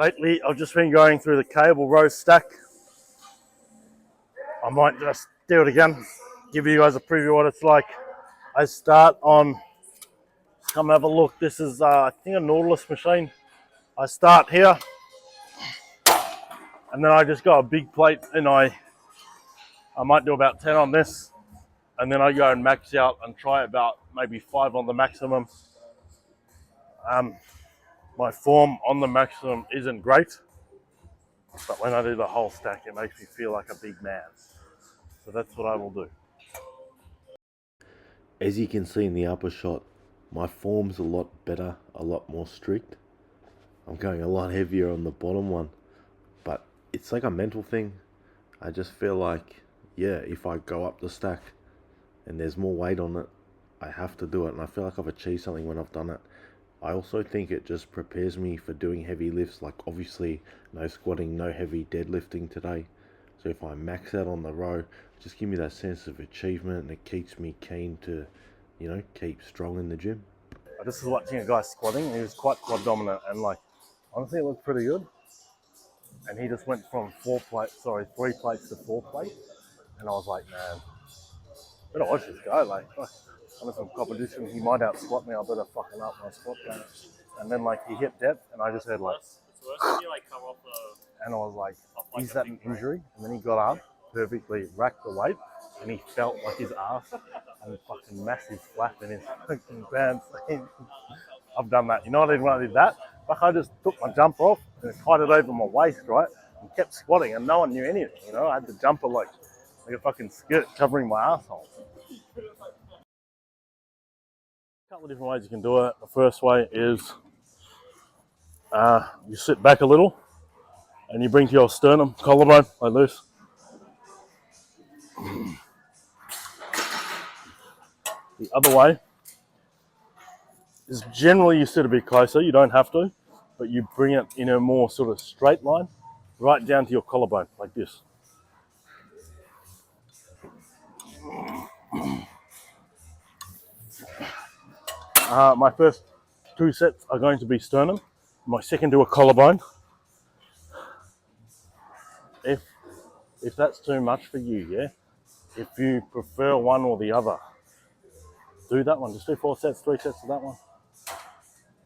Lately, I've just been going through the cable row stack. I might just do it again, give you guys a preview of what it's like. I start on, come have a look. This is, I think, a Nautilus machine. I start here, and then I just got a big plate, and I might do about 10 on this, and then I go and max out and try about maybe 5 on the maximum. My form on the maximum isn't great, but when I do the whole stack, it makes me feel like a big man. So that's what I will do. As you can see in the upper shot, my form's a lot better, a lot more strict. I'm going a lot heavier on the bottom one, but it's like a mental thing. I just feel like, yeah, if I go up the stack and there's more weight on it, I have to do it, and I feel like I've achieved something when I've done it. I also think it just prepares me for doing heavy lifts, like obviously no squatting, no heavy deadlifting today. So if I max out on the row, just give me that sense of achievement, and it keeps me keen to, you know, keep strong in the gym. I just was watching a guy squatting, and he was quite quad dominant, and like, honestly, it looked pretty good. And he just went from 3 plates to 4 plates, and I was like, man, better watch this guy. Like, I'm in some competition, he might out squat me. I better fucking up my squat game. And then like he hit depth, and I just heard like, and I was like, is that an injury? And then he got up, perfectly racked the weight, and he felt like his ass and fucking massive flap in his fucking pants. I've done that. You know what I did when I did that? Like, I just took my jumper off and tied it over my waist, right? And kept squatting, and no one knew anything. You know, I had the jumper like a fucking skirt covering my asshole. A couple of different ways you can do it. The first way is you sit back a little and you bring to your sternum, collarbone, like this. The other way is generally you sit a bit closer, you don't have to, but you bring it in a more sort of straight line right down to your collarbone, like this. My first 2 sets are going to be sternum. My second to a collarbone. If that's too much for you, yeah, if you prefer one or the other, do that one. Just do 4 sets, 3 sets of that one.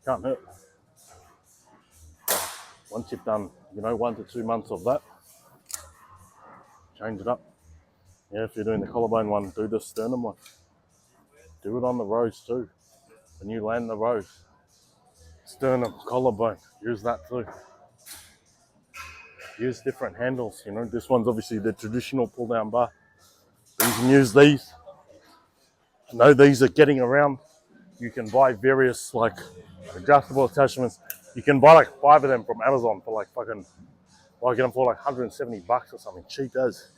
Can't hurt. Once you've done, 1 to 2 months of that, change it up. Yeah, if you're doing the collarbone one, do the sternum one. Do it on the rows too. When you land the rows, sternum, collarbone, use that too. Use different handles, This one's obviously the traditional pull down bar. But you can use these. I know these are getting around. You can buy various like adjustable attachments. You can buy like 5 of them from Amazon for like fucking, I get them for like $170 or something, cheap as.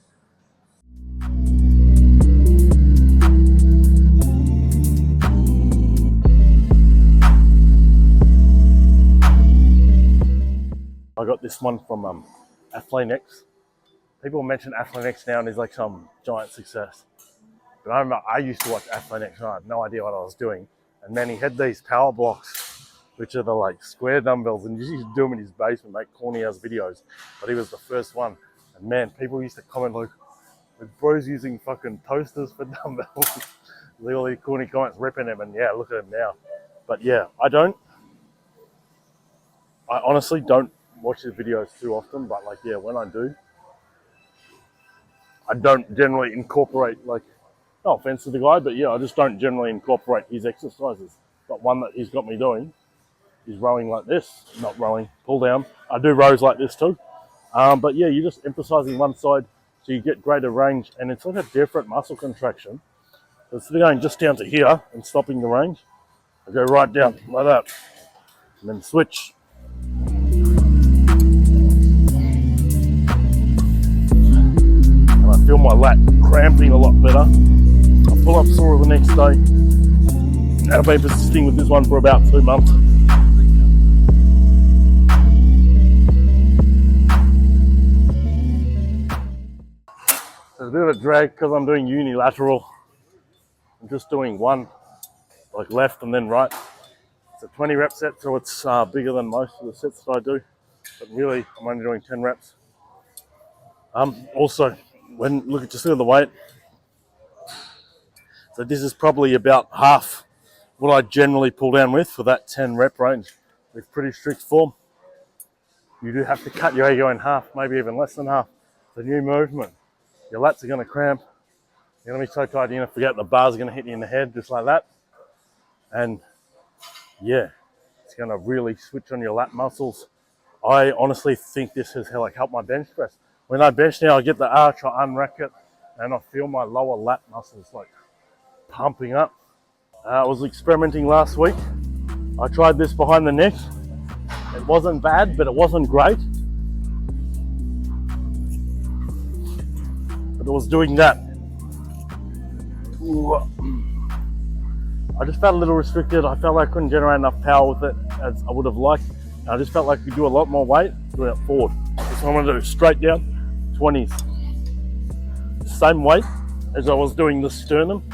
I got this one from Athlean-X. People mention Athlean-X now and it's like some giant success. But I remember I used to watch Athlean-X and I had no idea what I was doing. And then he had these power blocks, which are the like square dumbbells, and you used to do them in his basement, make corny ass videos. But he was the first one. And man, people used to comment like, bro's using fucking toasters for dumbbells. All these corny comments ripping him, and yeah, look at him now. But yeah, I honestly don't watch his videos too often, but like, yeah, when I do, I don't generally incorporate, like, no offense to the guy, but yeah, I just don't generally incorporate his exercises. But one that he's got me doing is rowing like this, not rowing, pull down. I do rows like this too. But yeah, you're just emphasizing one side so you get greater range, and it's like a different muscle contraction. So instead of going just down to here and stopping the range, I go right down like that, and then switch. And I feel my lat cramping a lot better. I pull up sore the next day. I've been persisting with this one for about 2 months. There's a bit of a drag because I'm doing unilateral. I'm just doing one, like left and then right. It's a 20 rep set, so it's bigger than most of the sets that I do. but really I'm only doing 10 reps. Also, just look at the weight. So this is probably about half what I generally pull down with for that 10 rep range with pretty strict form. You do have to cut your ego in half, maybe even less than half. The new movement, your lats are going to cramp. You're going to be so tight you're going to forget the bars are going to hit you in the head just like that. And yeah, it's going to really switch on your lat muscles. I honestly think this has helped my bench press. When I bench now, I get the arch, I unrack it, and I feel my lower lat muscles like pumping up. I was experimenting last week. I tried this behind the neck. It wasn't bad, but it wasn't great. But it was doing that. I just felt a little restricted. I felt like I couldn't generate enough power with it as I would have liked. And I just felt like I could do a lot more weight doing it forward. So I'm going to do straight down, 20s. The same weight as I was doing the sternum,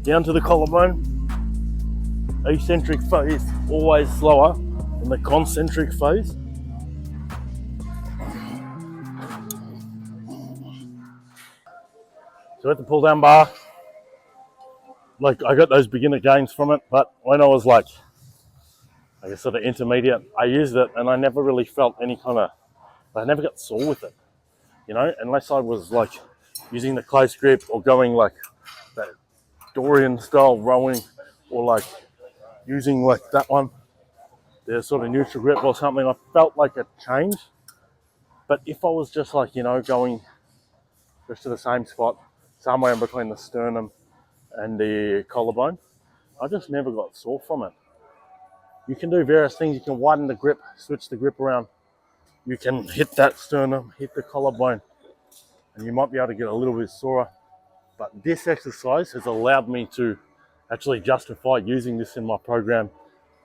down to the collarbone. Eccentric phase, always slower than the concentric phase. So at the pull down bar, I got those beginner gains from it, but when I was sort of intermediate, I used it and I never really felt I never got sore with it, unless I was using the close grip or going that Dorian style rowing or using that one, the sort of neutral grip or something. I felt like a change. But if I was just going just to the same spot, somewhere in between the sternum and the collarbone, I just never got sore from it. You can do various things. You can widen the grip, switch the grip around. You can hit that sternum, hit the collarbone, and you might be able to get a little bit sorer. But this exercise has allowed me to actually justify using this in my program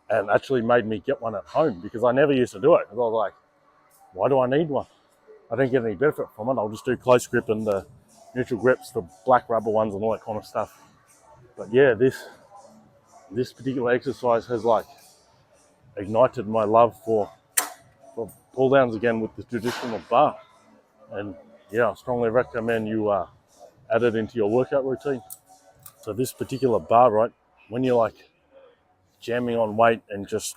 and actually made me get one at home, because I never used to do it. I was like, why do I need one? I don't get any benefit from it. I'll just do close grip and the neutral grips, the black rubber ones and all that kind of stuff. But yeah, this particular exercise has ignited my love for pull downs again with the traditional bar. And yeah, I strongly recommend you add it into your workout routine. So this particular bar, right, when you're jamming on weight and just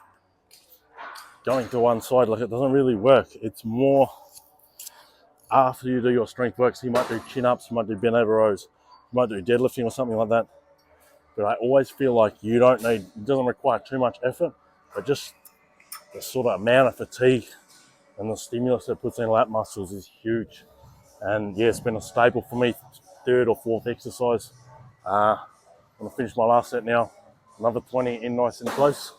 going to one side, it doesn't really work. It's more after you do your strength work. So you might do chin-ups, you might do bent over rows, you might do deadlifting or something like that. But I always feel like it doesn't require too much effort, but just the sort of amount of fatigue and the stimulus it puts in lat muscles is huge. And yeah, it's been a staple for me, third or fourth exercise. I'm gonna finish my last set now. Another 20 in nice and close.